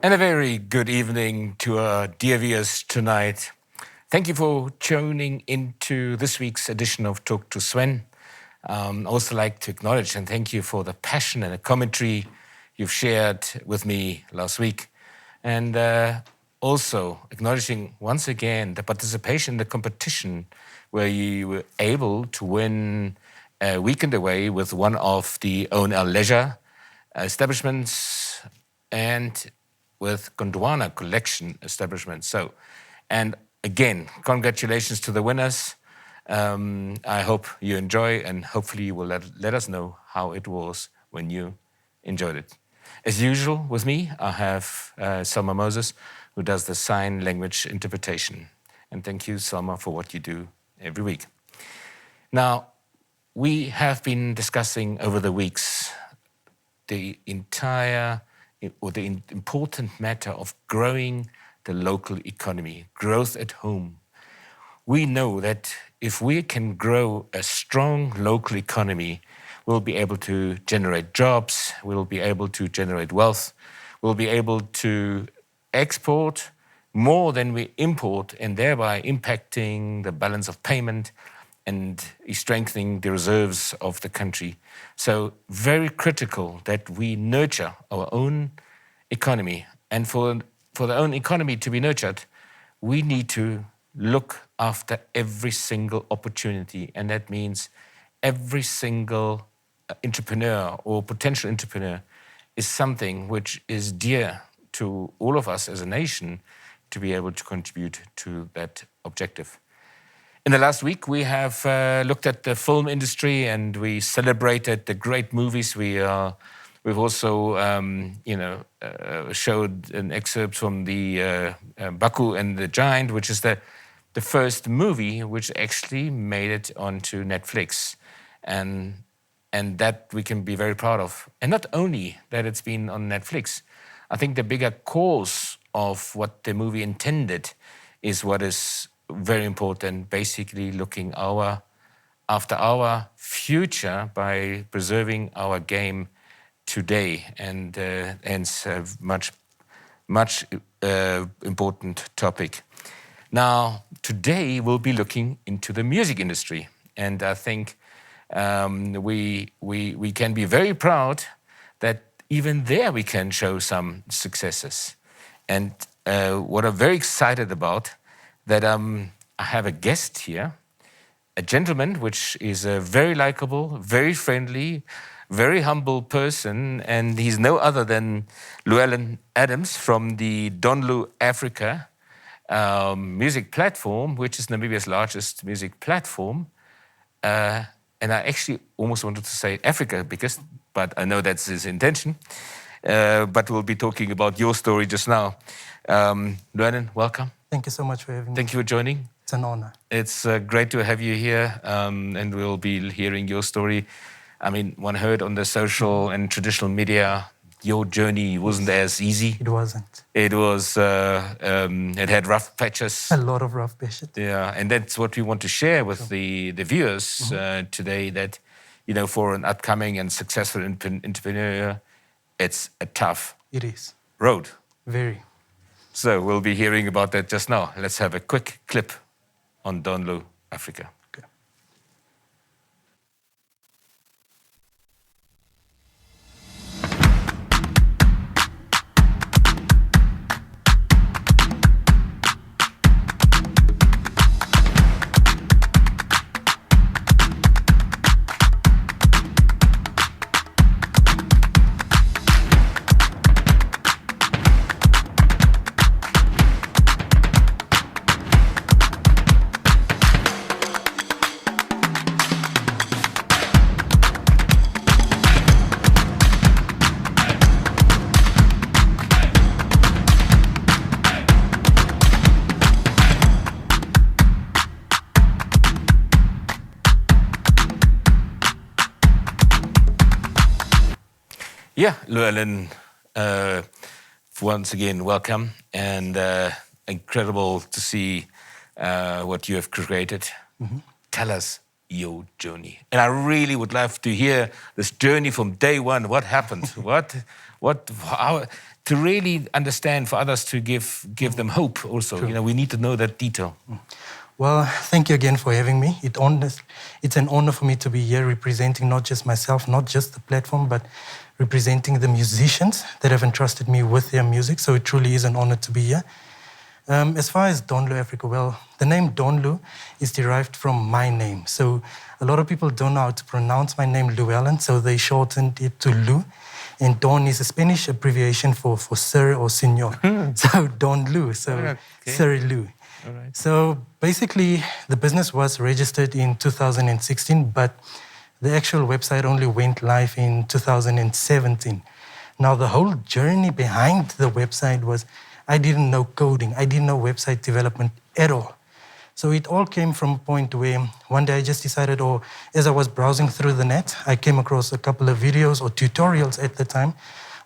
And a very good evening to our dear viewers tonight. Thank you for tuning into this week's edition of Talk to Sven. I also like to acknowledge and thank you for the passion and the commentary you've shared with me last week. And also acknowledging once again the participation in the competition where you were able to win a weekend away with one of the DONLU leisure establishments and with Gondwana collection establishment. So, and again, congratulations to the winners. I hope you enjoy and hopefully you will let us know how it was when you enjoyed it. As usual with me, I have Selma Moses, who does the sign language interpretation. And thank you, Selma, for what you do every week. Now, we have been discussing over the weeks the important matter of growing the local economy, growth at home. We know that if we can grow a strong local economy, we'll be able to generate jobs, we'll be able to generate wealth, we'll be able to export more than we import and thereby impacting the balance of payment and strengthening the reserves of the country. So very critical that we nurture our own economy. And for the own economy to be nurtured, we need to look after every single opportunity. And that means every single entrepreneur or potential entrepreneur is something which is dear to all of us as a nation to be able to contribute to that objective. In the last week, we have looked at the film industry and we celebrated the great movies. We've also, showed an excerpt from the Baku and the Giant, which is the first movie which actually made it onto Netflix. And that we can be very proud of. And not only that it's been on Netflix, I think the bigger cause of what the movie intended is what is very important, basically looking after our future by preserving our game today, and hence a much important topic. Now, today we'll be looking into the music industry, and I think we can be very proud that even there we can show some successes. And what I'm very excited about, that I have a guest here, a gentleman which is a very likable, very friendly, very humble person, and he's no other than Llewelyn from the DONLU Africa music platform, which is Namibia's largest music platform. And I actually almost wanted to say Africa, but I know that's his intention. But we'll be talking about your story just now. Llewelyn, welcome. Thank you so much for having me. Thank you for joining. It's an honor. It's great to have you here, and we'll be hearing your story. I mean, one heard on the social and traditional media, your journey wasn't as easy. It wasn't. It was, it had rough patches. A lot of rough patches. Yeah, and that's what we want to share with the viewers today, that, for an upcoming and successful entrepreneur, it's a tough road. Very. So we'll be hearing about that just now. Let's have a quick clip on DONLU Africa. Okay. Yeah, Llewelyn, once again, welcome, and incredible to see what you have created. Tell us your journey. And I really would love to hear this journey from day one. What happened? How, to really understand for others to give them hope also. True. You know, we need to know that detail. Well, thank you again for having me. It's an honor for me to be here representing not just myself, not just the platform, but representing the musicians that have entrusted me with their music. So it truly is an honor to be here. As far as DONLU Africa, well, the name DONLU is derived from my name. So a lot of people don't know how to pronounce my name, Llewelyn, so they shortened it to Lu. And Don is a Spanish abbreviation for sir or senor. So DONLU, so okay. Sir Lu. All right. So basically, the business was registered in 2016, but the actual website only went live in 2017. Now, the whole journey behind the website was I didn't know coding. I didn't know website development at all. So it all came from a point where one day I just decided, or as I was browsing through the net, I came across a couple of videos or tutorials at the time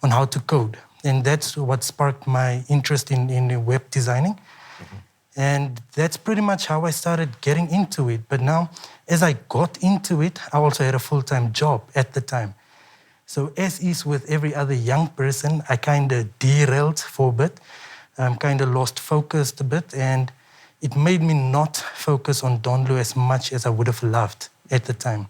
on how to code. And that's what sparked my interest in web designing. Mm-hmm. And that's pretty much how I started getting into it. But now, as I got into it, I also had a full-time job at the time. So as is with every other young person, I kind of derailed for a bit. Kind of lost focus a bit, and it made me not focus on DONLU as much as I would have loved at the time.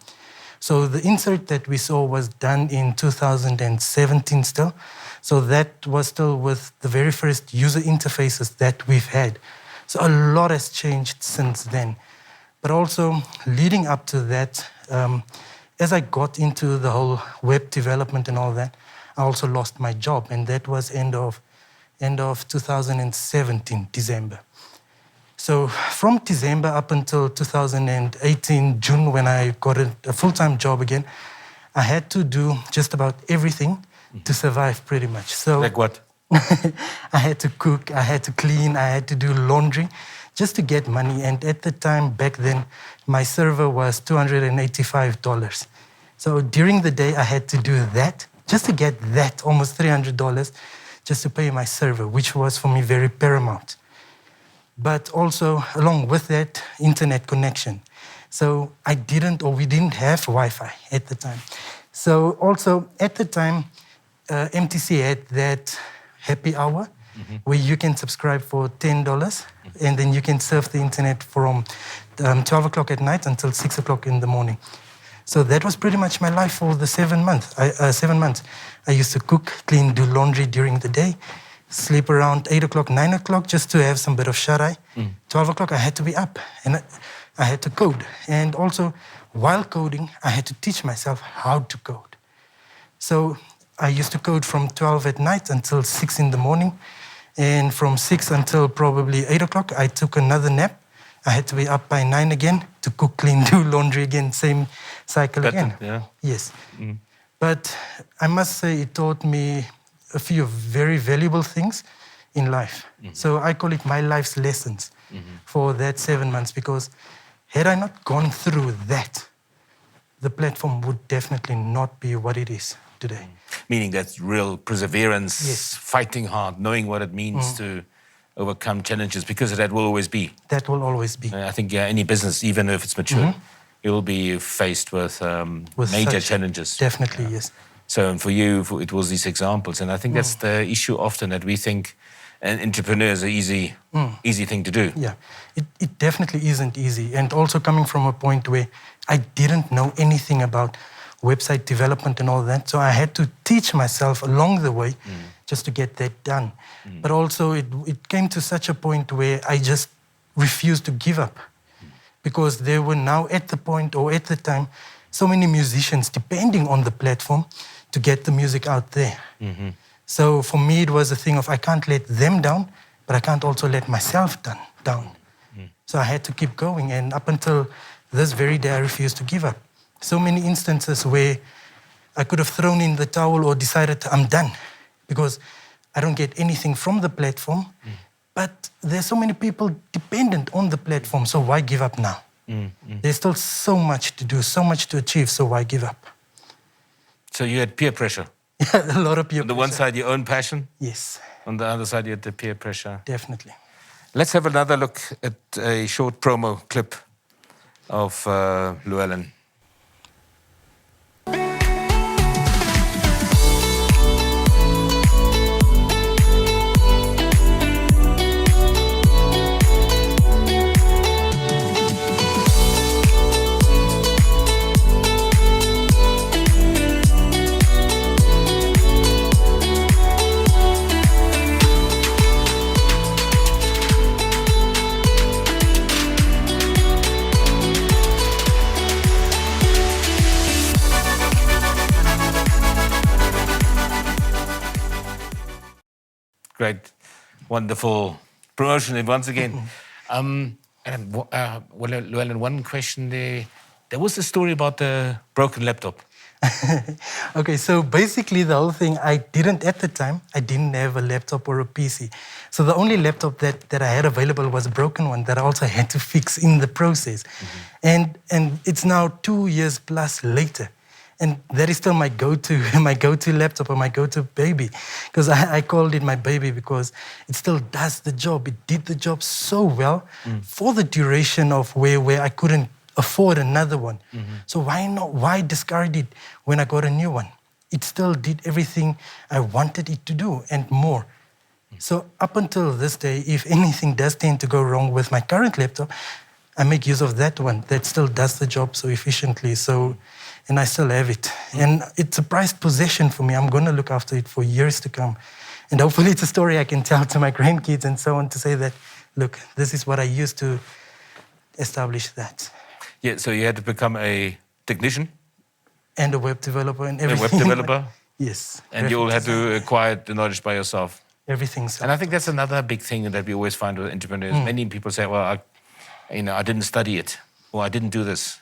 So the insert that we saw was done in 2017 still. So that was still with the very first user interfaces that we've had. So a lot has changed since then. But also leading up to that, as I got into the whole web development and all that, I also lost my job, and that was end of 2017, December. So from December up until 2018, June, when I got a full-time job again, I had to do just about everything to survive pretty much. So, like what? I had to cook, I had to clean, I had to do laundry just to get money. And at the time, back then, my server was $285. So during the day, I had to do that just to get that, almost $300, just to pay my server, which was for me very paramount. But also, along with that, internet connection. So we didn't have Wi-Fi at the time. So also, at the time, MTC had that happy hour where you can subscribe for $10 and then you can surf the internet from 12 o'clock at night until 6 o'clock in the morning. So that was pretty much my life for the 7 months. 7 months. I used to cook, clean, do laundry during the day, sleep around 8 o'clock, 9 o'clock just to have some bit of shut-eye. 12 o'clock, I had to be up and I had to code. And also, while coding, I had to teach myself how to code. So I used to code from 12 at night until 6 in the morning. And from 6 until probably 8 o'clock, I took another nap. I had to be up by 9 again to cook, clean, do laundry again, same cycle again. Yeah. Yes. But I must say it taught me a few very valuable things in life. So I call it my life's lessons for that 7 months, because had I not gone through that, the platform would definitely not be what it is today. Meaning that's real perseverance, Yes. fighting hard, knowing what it means to overcome challenges, because that will always be. That will always be. I think any business, even if it's mature, it will be faced with major challenges. Definitely, yes. So and for you, it was these examples. And I think that's the issue often, that we think an entrepreneur is an easy thing to do. Yeah, it definitely isn't easy. And also coming from a point where I didn't know anything about website development and all that. So I had to teach myself along the way just to get that done. But also it came to such a point where I just refused to give up, because there were now at the point, or at the time, so many musicians depending on the platform to get the music out there. So for me, it was a thing of I can't let them down, but I can't also let myself down. So I had to keep going. And up until this very day, I refused to give up. So many instances where I could have thrown in the towel or decided I'm done because I don't get anything from the platform. But there's so many people dependent on the platform, so why give up now? There's still so much to do, so much to achieve, so why give up? So you had peer pressure. Yeah, a lot of peer pressure. On the one side, your own passion. Yes. On the other side, you had the peer pressure. Definitely. Let's have another look at a short promo clip of Llewelyn. Great, wonderful promotion once again. Llewelyn, one question there. There was a story about the broken laptop. Okay, so basically the whole thing, I didn't have a laptop or a PC. So the only laptop that I had available was a broken one that I also had to fix in the process. And it's now 2 years plus later. And that is still my go-to laptop or my go-to baby. Because I called it my baby because it still does the job. It did the job so well for the duration of where I couldn't afford another one. So why discard it when I got a new one? It still did everything I wanted it to do and more. So up until this day, if anything does tend to go wrong with my current laptop, I make use of that one that still does the job so efficiently. And I still have it. And it's a prized possession for me. I'm going to look after it for years to come. And hopefully it's a story I can tell to my grandkids and so on to say that, look, this is what I used to establish that. Yeah, so you had to become a technician? And a web developer and everything. A web developer? Yes. And you all had to acquire the knowledge by yourself? Everything. So. And I think that's another big thing that we always find with entrepreneurs. Many people say, well, I didn't study it, or I didn't do this.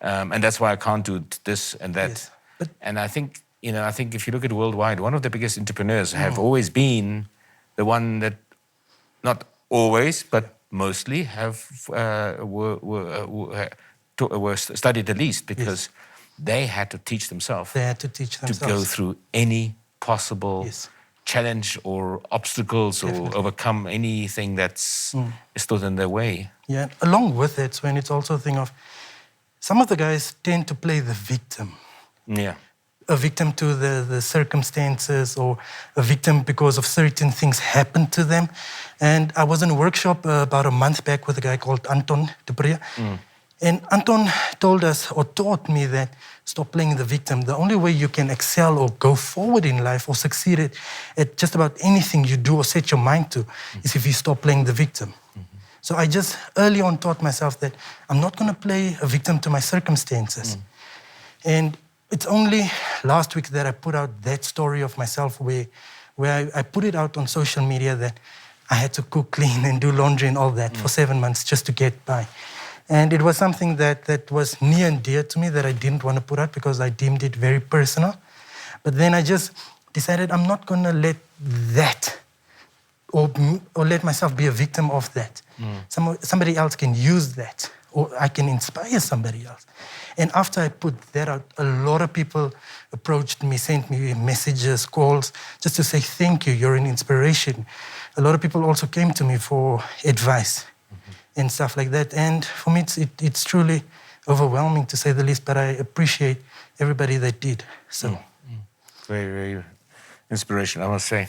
And that's why I can't do this and that. Yes. And I think if you look at worldwide, one of the biggest entrepreneurs have always been the one that, not always, but mostly were studied the least because they had to teach themselves. They had to teach themselves. To go through any possible challenge or obstacles or overcome anything that's stood in their way. Yeah, along with it, when it's also a thing of, some of the guys tend to play the victim. Yeah. A victim to the circumstances or a victim because of certain things happened to them. And I was in a workshop about a month back with a guy called Anton de Brea. And Anton told us or taught me that stop playing the victim. The only way you can excel or go forward in life or succeed at just about anything you do or set your mind to is if you stop playing the victim. So I just early on taught myself that I'm not going to play a victim to my circumstances. And it's only last week that I put out that story of myself where I put it out on social media that I had to cook, clean, and do laundry and all that for 7 months just to get by. And it was something that was near and dear to me that I didn't want to put out because I deemed it very personal. But then I just decided I'm not going to let that or let myself be a victim of that. Somebody else can use that, or I can inspire somebody else. And after I put that out, a lot of people approached me, sent me messages, calls, just to say, thank you, you're an inspiration. A lot of people also came to me for advice and stuff like that. And for me, it's truly overwhelming, to say the least, but I appreciate everybody that did. So, Very, very inspirational, I must say.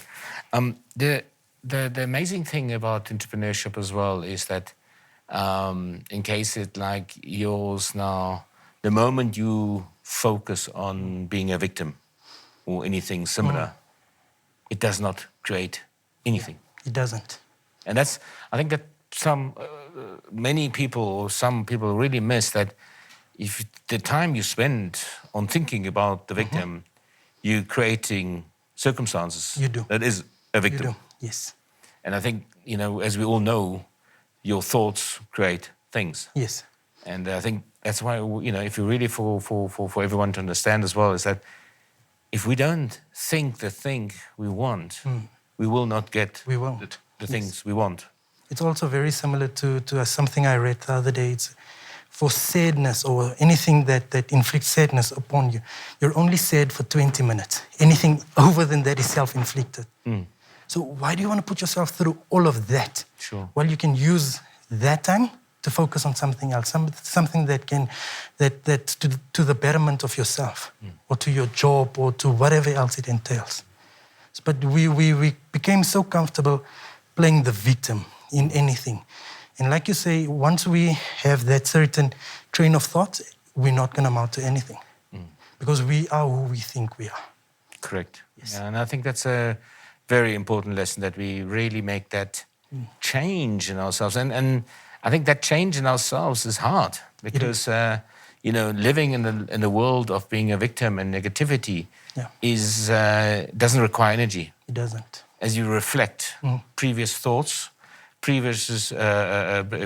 The amazing thing about entrepreneurship as well is that in cases like yours now, the moment you focus on being a victim or anything similar, it does not create anything. It doesn't. And I think that many people or some people really miss that if the time you spend on thinking about the victim, you're creating circumstances. You do. That is a victim. You do, yes. And I think, as we all know, your thoughts create things. Yes. And I think that's why, if you really for everyone to understand as well, is that if we don't think the thing we want, we will not get the things we want. It's also very similar to something I read the other day. It's for sadness or anything that inflicts sadness upon you. You're only sad for 20 minutes. Anything over than that is self-inflicted. So why do you want to put yourself through all of that? Sure. Well, you can use that time to focus on something else, something that's to the betterment of yourself, or to your job, or to whatever else it entails. But we became so comfortable playing the victim in anything. And like you say, once we have that certain train of thought, we're not going to amount to anything. Because we are who we think we are. Correct. Yes. Yeah, and I think that's a very important lesson, that we really make that change in ourselves. And I think that change in ourselves is hard, because living in the world of being a victim and negativity doesn't require energy. It doesn't. As you reflect previous thoughts, previous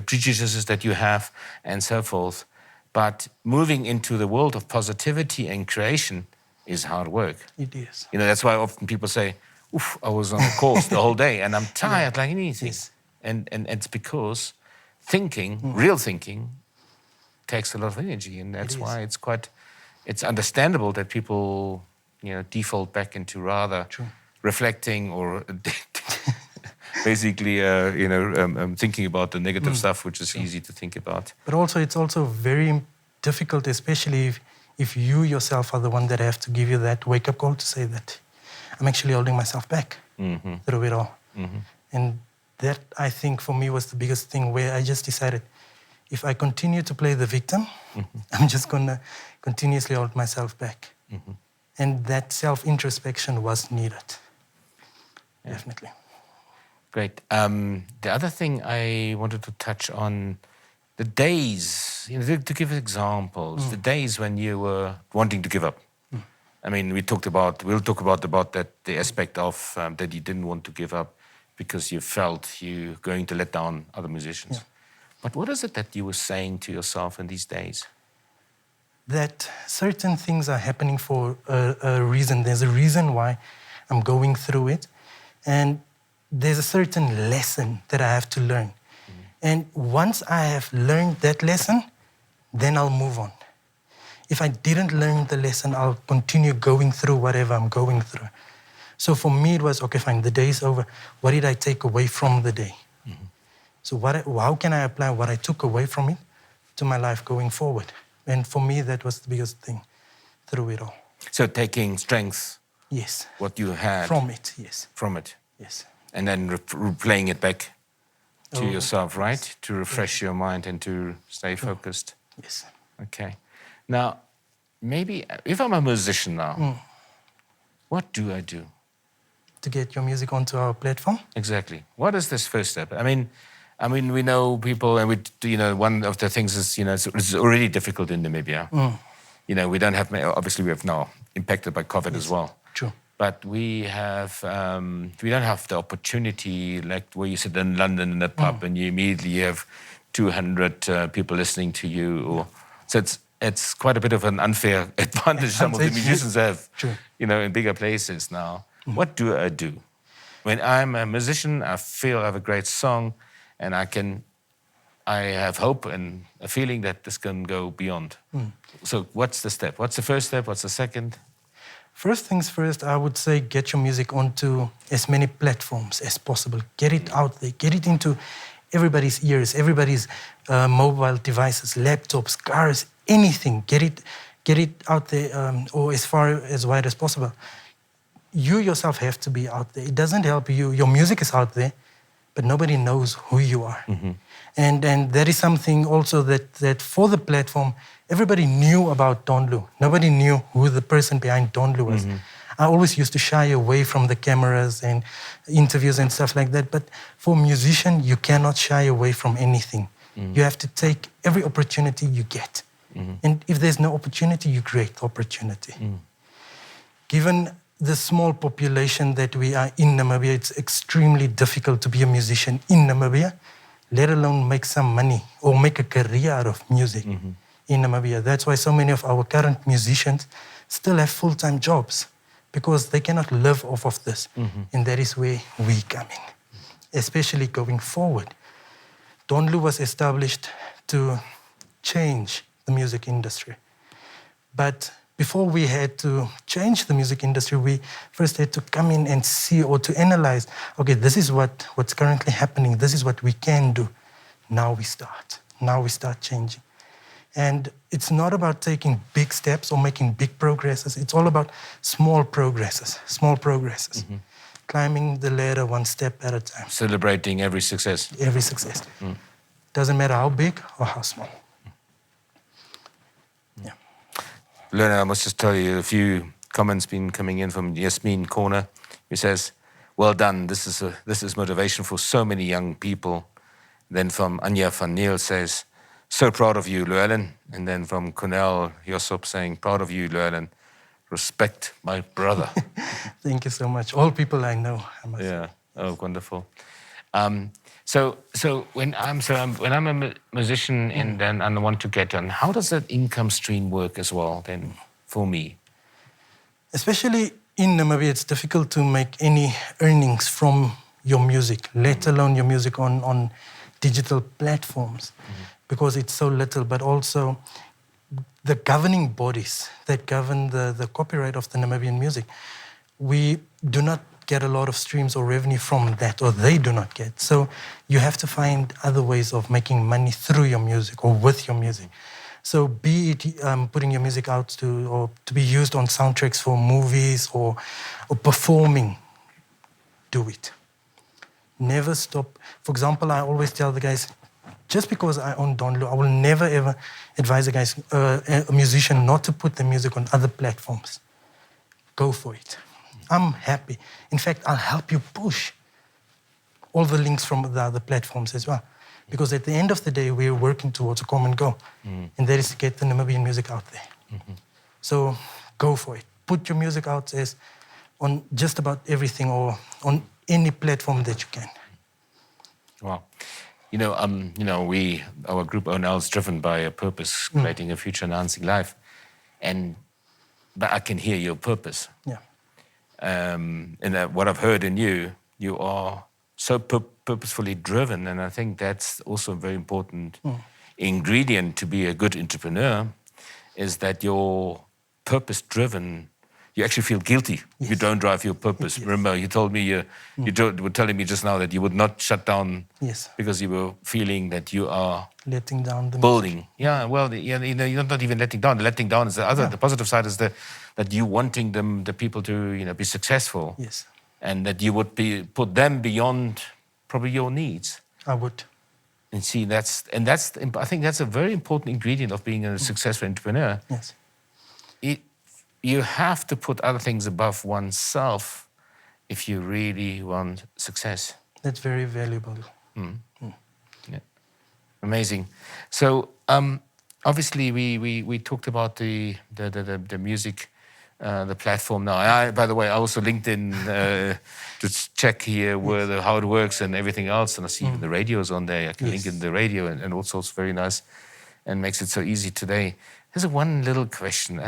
prejudices that you have, and so forth. But moving into the world of positivity and creation is hard work. It is. That's why often people say, "Oof, I was on a course the whole day and I'm tired like anything." Yes. And it's because thinking, real thinking, takes a lot of energy, and that's why it's understandable that people, default back into rather reflecting or basically, thinking about the negative stuff, which is easy to think about. But also, it's also very difficult, especially if you yourself are the one that have to give you that wake-up call to say that I'm actually holding myself back through it all. And that, I think, for me was the biggest thing, where I just decided, if I continue to play the victim, I'm just going to continuously hold myself back. And that self-introspection was needed. Yeah. Definitely. Great. The other thing I wanted to touch on, the days, to give examples, the days when you were wanting to give up. I mean, we'll talk about that, the aspect of that you didn't want to give up because you felt you were going to let down other musicians. Yeah. But what is it that you were saying to yourself in these days? That certain things are happening for a reason. There's a reason why I'm going through it. And there's a certain lesson that I have to learn. And once I have learned that lesson, then I'll move on. If I didn't learn the lesson, I'll continue going through whatever I'm going through. So for me, it was, okay, fine, the day is over. What did I take away from the day? So how can I apply what I took away from it to my life going forward? And for me, that was the biggest thing through it all. So taking strength, yes, what you had from it, yes, from it, yes, and then replaying it back to yourself, right? Yes. To refresh your mind and to stay focused. Yes. Okay. Now, maybe if I'm a musician now, what do I do to get your music onto our platform? Exactly. What is this first step? I mean, we know people, and one of the things is, it's already difficult in Namibia. We don't have, obviously we have now impacted by COVID as well. True. But we don't have the opportunity, like where you sit in London in a pub and you immediately have 200 people listening to you. So it's quite a bit of an unfair advantage some of the musicians have, in bigger places now. What do I do? When I'm a musician, I feel I have a great song, and I have hope and a feeling that this can go beyond. So what's the step? What's the first step? What's the second? First things first, I would say get your music onto as many platforms as possible. Get it out there. Get it into everybody's ears, everybody's mobile devices, laptops, cars, anything. Get it out there, or as far as wide as possible. You yourself have to be out there. It doesn't help you. Your music is out there, but nobody knows who you are. And that is something also that for the platform, everybody knew about DONLU. Nobody knew who the person behind DONLU was. I always used to shy away from the cameras and interviews and stuff like that. But for a musician, you cannot shy away from anything. You have to take every opportunity you get. And if there's no opportunity, you create opportunity. Given the small population that we are in Namibia, it's extremely difficult to be a musician in Namibia, let alone make some money or make a career out of music in Namibia. That's why so many of our current musicians still have full-time jobs, because they cannot live off of this. And that is where we come in, especially going forward. DONLU was established to change the music industry. But before we had to change the music industry, we first had to come in and see, or to analyze, okay, this is what's currently happening. This is what we can do. Now we start. Now we start changing. And it's not about taking big steps or making big progresses. It's all about small progresses. Climbing the ladder one step at a time. Celebrating every success. Every success. Doesn't matter how big or how small. Yeah. Llewelyn, I must just tell you, a few comments been coming in from Yasmin Corner, who says, well done, this is motivation for so many young people. Then from Anja van Neel says, so proud of you, Llewelyn. And then from Cornel Josop saying, proud of you, Llewelyn. Respect my brother. Thank you so much. All people I know, I must say. Oh, wonderful. So when I'm a musician and then I want to get on, how does that income stream work as well then for me? Especially in Namibia, it's difficult to make any earnings from your music, let alone your music on digital platforms, because it's so little. But also the governing bodies that govern the copyright of the Namibian music, we do not get a lot of streams or revenue from that, or they do not get. So you have to find other ways of making money through your music or with your music. So be it putting your music out to be used on soundtracks for movies or performing, do it. Never stop. For example, I always tell the guys, just because I own DONLU, I will never ever advise a musician not to put the music on other platforms. Go for it. I'm happy. In fact, I'll help you push all the links from the other platforms as well. Because at the end of the day, we're working towards a common goal. And that is to get the Namibian music out there. So go for it. Put your music out as on just about everything or on any platform that you can. Wow. Our group DONLU is driven by a purpose, creating a future-enhancing life. But I can hear your purpose. Yeah. And what I've heard in you, you are so purposefully driven, and I think that's also a very important ingredient to be a good entrepreneur, is that you're purpose-driven. You actually feel guilty if you don't drive your purpose. Yes. Remember, you told me you were telling me just now that you would not shut down because you were feeling that you are letting down the building. music. Yeah, well, you're not even letting down. Letting down is the other. The positive side is that you wanting the people to be successful. Yes. And that you would put them beyond probably your needs. I would. And see, I think that's a very important ingredient of being a successful entrepreneur. Yes. You have to put other things above oneself if you really want success. That's very valuable. Yeah. Amazing. So obviously we talked about the music, the platform now. By the way, I also linked in to check here how it works and everything else. And I see even the radio's on there. I can link in the radio and all sorts. Very nice, and makes it so easy today. There's one little question.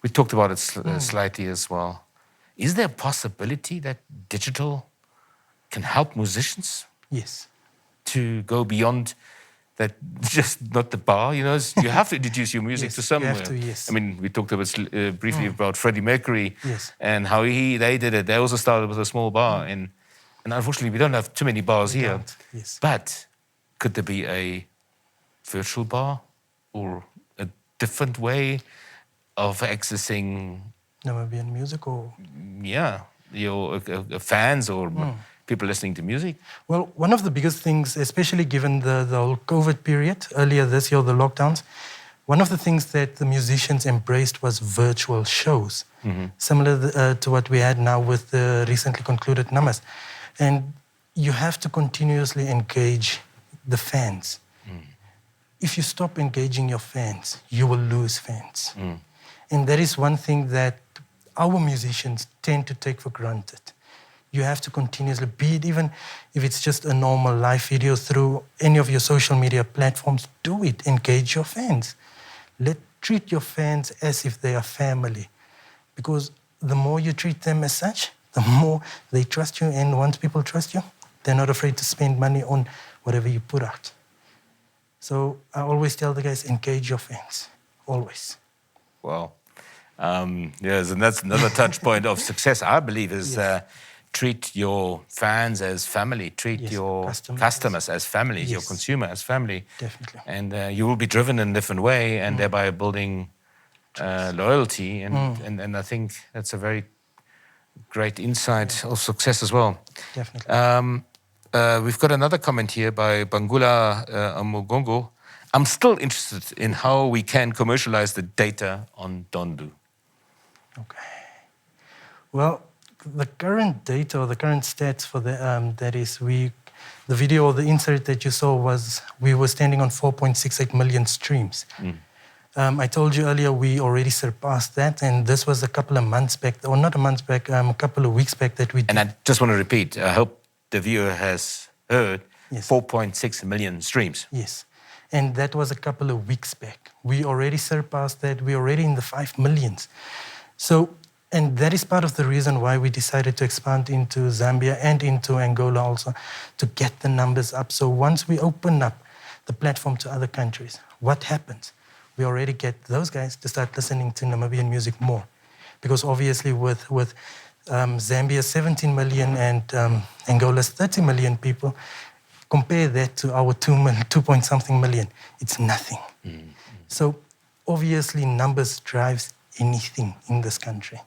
We talked about it slightly as well. Is there a possibility that digital can help musicians? Yes. To go beyond that, just not the bar. You have to introduce your music to somewhere. You have to, yes. I mean, we talked about briefly about Freddie Mercury and how they did it. They also started with a small bar, and unfortunately, we don't have too many bars here. Yes. But could there be a virtual bar or a different way of accessing Namibian music, or your fans or people listening to music? Well, one of the biggest things, especially given the whole COVID period earlier this year, the lockdowns, one of the things that the musicians embraced was virtual shows, similar to what we had now with the recently concluded Namas. And you have to continuously engage the fans. If you stop engaging your fans, you will lose fans. And that is one thing that our musicians tend to take for granted. You have to continuously, be it even if it's just a normal live video through any of your social media platforms, do it. Engage your fans. Treat your fans as if they are family. Because the more you treat them as such, the more they trust you. And once people trust you, they're not afraid to spend money on whatever you put out. So I always tell the guys, engage your fans, always. Wow. Yes, and that's another touch point of success, I believe, is treat your fans as family, treat Yes, your customers. customers as family, your Yes. consumer as family. Definitely. And you will be driven in a different way, and thereby building loyalty. And I think that's a very great insight of success as well. Definitely. We've got another comment here by Bangula Amugongo. I'm still interested in how we can commercialize the data on DONLU. Okay. Well, the current data or the current stats for the video or the insert that you saw was we were standing on 4.68 million streams. I told you earlier we already surpassed that, and this was a couple of months back, or not a month back, a couple of weeks back that we did. And I just want to repeat, I hope the viewer has heard, Yes. 4.6 million streams. Yes, and that was a couple of weeks back. We already surpassed that. We're already in the 5 millions. So, and that is part of the reason why we decided to expand into Zambia and into Angola also, to get the numbers up. So once we open up the platform to other countries, what happens? We already get those guys to start listening to Namibian music more. Because obviously with Zambia 17 million and Angola's 30 million people, compare that to our 2 point something million, it's nothing. So obviously numbers drives anything in this country.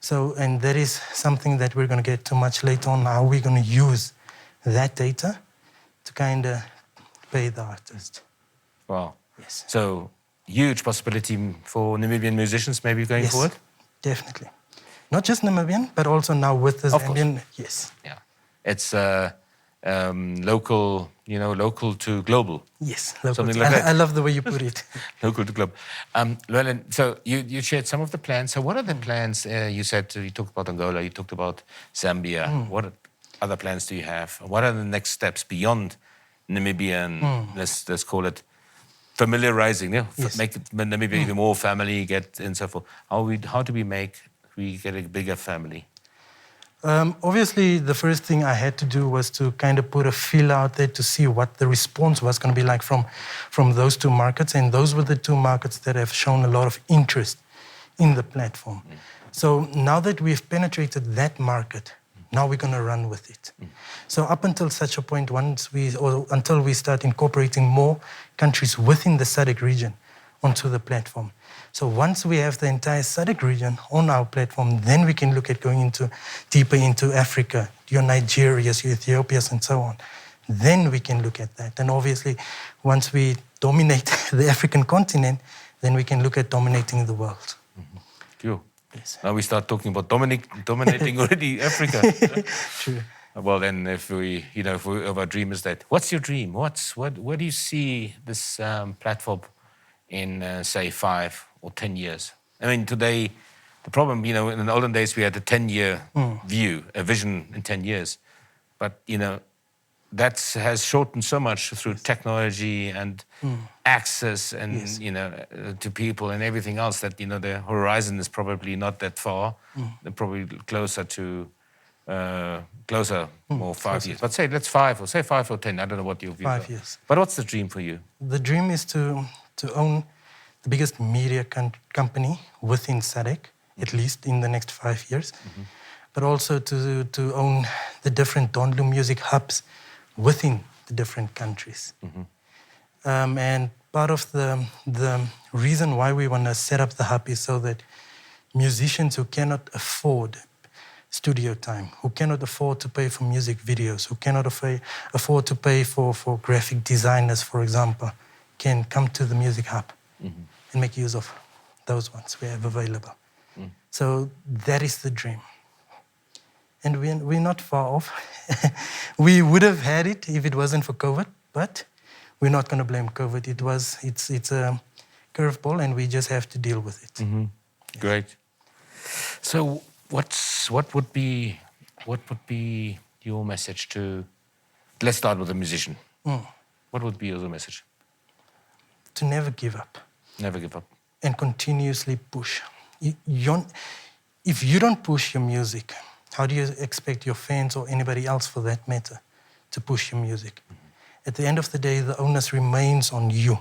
So, and that is something that we're going to get to much later on, how we're going to use that data to kind of pay the artist. Wow. Yes. So, huge possibility for Namibian musicians maybe going Yes, forward? definitely. Not just Namibian, but also now with the Of course. Zambian. Yes. Yeah. It's local, local to global. Yes, local. Something like that. I love the way you put it. Local to global. Llewelyn, so you shared some of the plans. So what are the plans? You said you talked about Angola, you talked about Zambia. What other plans do you have? What are the next steps beyond Namibia and let's call it familiarizing, Yes. make Namibia even more family, get and so forth. How do we get a bigger family? Obviously, the first thing I had to do was to kind of put a feel out there to see what the response was going to be like from those two markets. And those were the two markets that have shown a lot of interest in the platform. So now that we've penetrated that market, now we're going to run with it. So up until such a point, until we start incorporating more countries within the SADC region onto the platform. So once we have the entire SADC region on our platform, then we can look at going deeper into Africa, your Nigerias, your Ethiopias, and so on. Then we can look at that. And obviously, once we dominate the African continent, then we can look at dominating the world. Cool. Yes. Now we start talking about dominating already Africa. True. Well, then, if our dream is that, what's your dream? Where do you see this platform in, say, 5 or 10 years? I mean, today, the problem, in the olden days, we had a 10-year view, a vision in 10 years. But, that has shortened so much through technology and access and, Yes. To people and everything else that, the horizon is probably not that far. They're probably closer to, more 5 years. But say, let's 5 or 10. I don't know what your view is. 5 years. But what's the dream for you? The dream is to own the biggest media company within SADC, at least in the next 5 years, but also to own the different DONLU music hubs within the different countries. And part of the reason why we want to set up the hub is so that musicians who cannot afford studio time, who cannot afford to pay for music videos, who cannot afford to pay for graphic designers, for example, can come to the music hub and make use of those ones we have available. So that is the dream. And we're not far off. We would have had it if it wasn't for COVID, but we're not going to blame COVID. It's a curveball, and we just have to deal with it. Yes. Great. So, what would be your message to? Let's start with the musician. What would be your message? To never give up. Never give up. And continuously push. If you don't push your music, how do you expect your fans or anybody else for that matter to push your music? At the end of the day, the onus remains on you.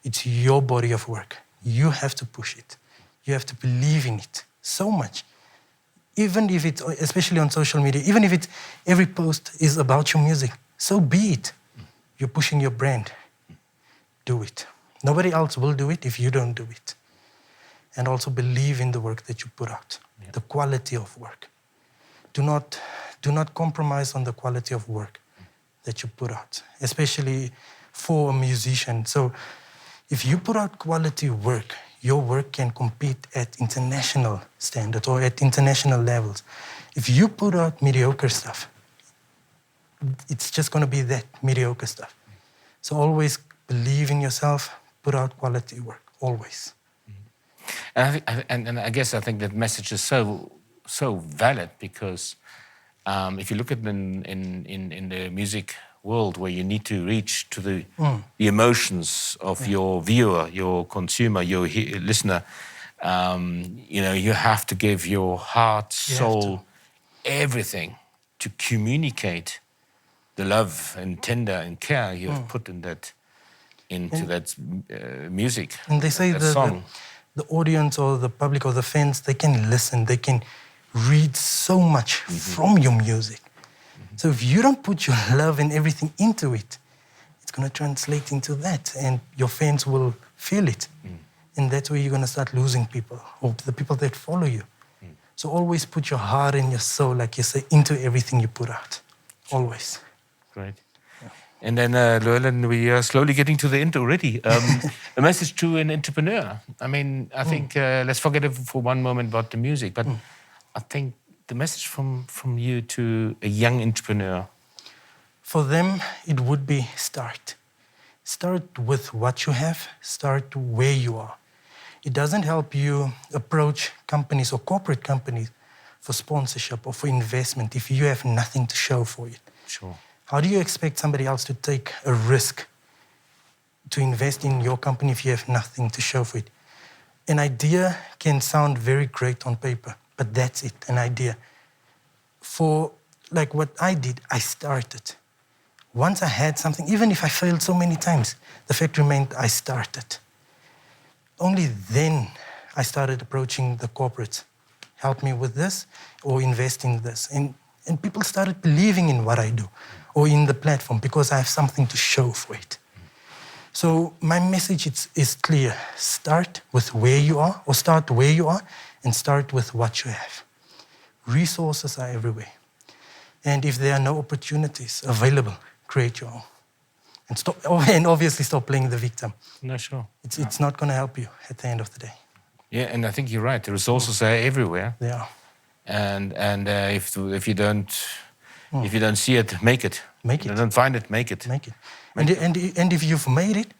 It's your body of work. You have to push it. You have to believe in it so much. Even if it's, especially on social media, even if it's every post is about your music, so be it. You're pushing your brand. Do it. Nobody else will do it if you don't do it. And also believe in the work that you put out, the quality of work. Do not compromise on the quality of work that you put out, especially for a musician. So if you put out quality work, your work can compete at international standards or at international levels. If you put out mediocre stuff, it's just going to be that mediocre stuff. So always believe in yourself, put out quality work, always. And I guess I think that message is so valid because if you look at it in the music world where you need to reach to the emotions of your viewer, your consumer, your listener, you have to give your heart, soul, everything to communicate the love and tender and care you have put into that music. And they say that song. The audience or the public or the fans, they can listen, they can read so much from your music. So if you don't put your love and everything into it, it's going to translate into that and your fans will feel it. And that's where you're going to start losing people or the people that follow you. So always put your heart and your soul, like you say, into everything you put out. Always. Great. And then, Llewelyn, we are slowly getting to the end already. A message to an entrepreneur. I mean, I think, let's forget it for one moment about the music, but I think the message from you to a young entrepreneur. For them, it would be start. Start with what you have, start where you are. It doesn't help you approach companies or corporate companies for sponsorship or for investment if you have nothing to show for it. Sure. How do you expect somebody else to take a risk to invest in your company if you have nothing to show for it? An idea can sound very great on paper, but that's it, an idea. For like what I did, I started. Once I had something, even if I failed so many times, the fact remained I started. Only then I started approaching the corporates. Help me with this or invest in this. And people started believing in what I do or in the platform because I have something to show for it. So my message is clear. Start with where you are or start where you are and start with what you have. Resources are everywhere. And if there are no opportunities available, create your own. And obviously stop playing the victim. No, sure. It's not going to help you at the end of the day. Yeah, and I think you're right. The resources are everywhere. They are. And if you don't see it, make it. Make If you it. don't find it, make it. Make it. And if you've made it,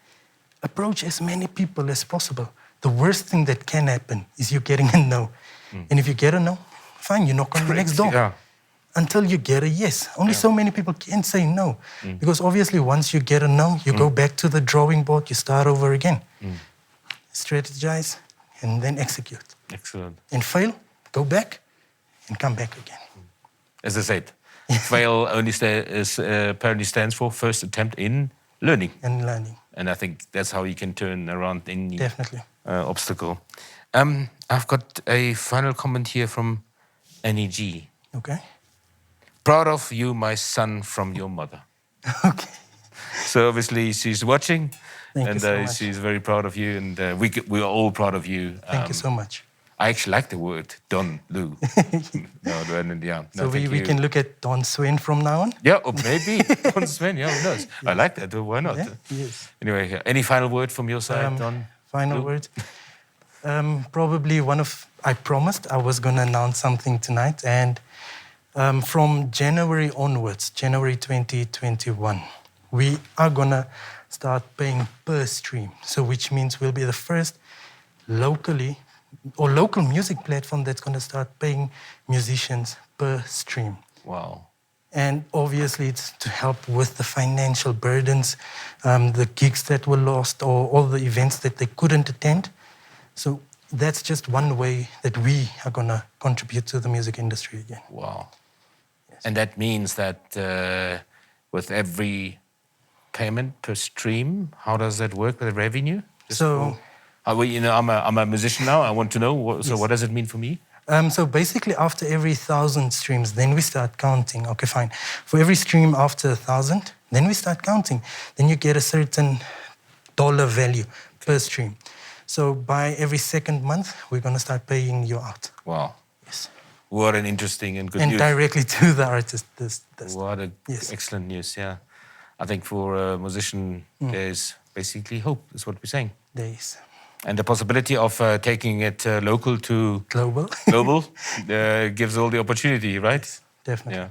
approach as many people as possible. The worst thing that can happen is you getting a no. And if you get a no, fine, you knock on the next door. Yeah. Until you get a yes. Only so many people can say no. Because obviously once you get a no, you go back to the drawing board, you start over again. Strategize and then execute. Excellent. And fail, go back and come back again. As I said, fail only apparently stands for first attempt in learning. And learning. And I think that's how you can turn around any Definitely. Obstacle. I've got a final comment here from NEG. Okay. Proud of you, my son, from your mother. Okay. So obviously she's watching, Thank and you so much. she's very proud of you, and we are all proud of you. Thank you so much. I actually like the word DONLU. Yeah. So No, thank we you. can look at Don Swen from now on? Yeah, or maybe Don Sven. Yeah, who knows? I like that. Why not? Yeah, yes. Anyway, any final word from your side, Don? Final Lu? words. Probably I promised I was going to announce something tonight. And from January onwards, January 2021, we are going to start paying per stream. So which means we'll be the first local music platform that's going to start paying musicians per stream. Wow. And obviously it's to help with the financial burdens, the gigs that were lost or all the events that they couldn't attend. So that's just one way that we are going to contribute to the music industry again. Wow. Yes. And that means that with every payment per stream, how does that work with the revenue? I'm a musician now. I want to know. So what does it mean for me? So basically, after every 1,000 streams, then we start counting. Okay, fine. For every stream after 1,000, then we start counting. Then you get a certain dollar value per stream. So by every second month, we're going to start paying you out. Wow. Yes. What an interesting and good And news. directly to the artist. What a excellent news, yeah. I think for a musician, there's basically hope, is what we're saying. There is. And the possibility of taking it local to global gives all the opportunity, right? Yes, definitely. Yeah.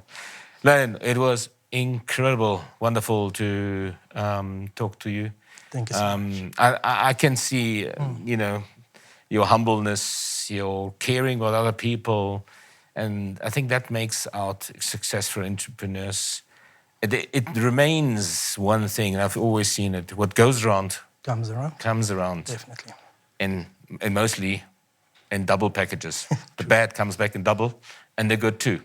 Llewelyn, it was incredible, wonderful to talk to you. Thank you so much. I can see, you know, your humbleness, your caring with other people, and I think that makes out success for entrepreneurs. It remains one thing, and I've always seen it. What goes around comes around. Definitely. And mostly in double packages. The bad comes back in double, and the good too.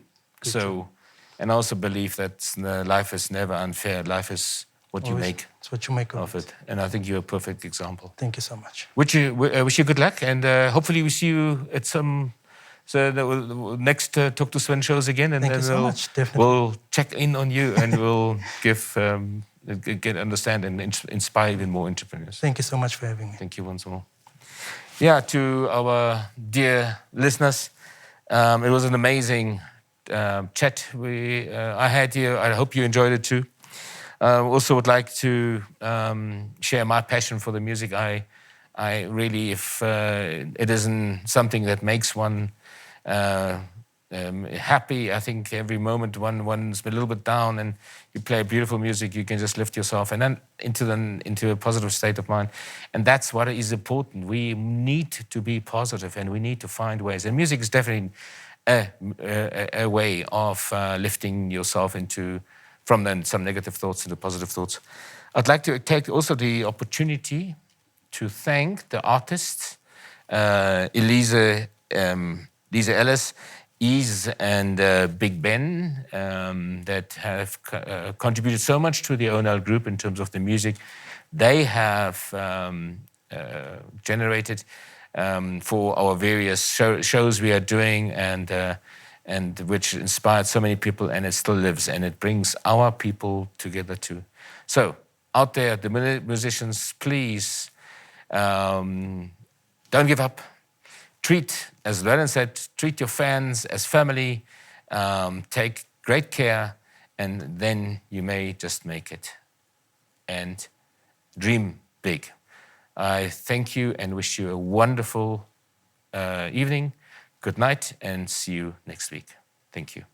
And I also believe that life is never unfair. Life is what you make. It's what you make of it. And I think you're a perfect example. Thank you so much. Wish you good luck, and hopefully we see you at some the next Talk to Sven shows again, and Thank you so much. Definitely. We'll check in on you, and we'll understand and inspire even more entrepreneurs. Thank you so much for having me. Thank you once more. Yeah, to our dear listeners, it was an amazing chat I had here. I hope you enjoyed it too. Also would like to share my passion for the music. I really, if it isn't something that makes one happy, I think every moment one's a little bit down and you play beautiful music, you can just lift yourself and then into a positive state of mind. And that's what is important. We need to be positive and we need to find ways. And music is definitely a way of lifting yourself from then some negative thoughts into positive thoughts. I'd like to take also the opportunity to thank the artists, Lisa Ellis, Ease, and Big Ben, that have contributed so much to the ONL group in terms of the music they have generated for our various shows we are doing, and which inspired so many people, and it still lives, and it brings our people together too. So out there, the musicians, please don't give up. Treat, as Llewelyn said, treat your fans as family, take great care, and then you may just make it. And dream big. I thank you and wish you a wonderful evening. Good night, and see you next week. Thank you.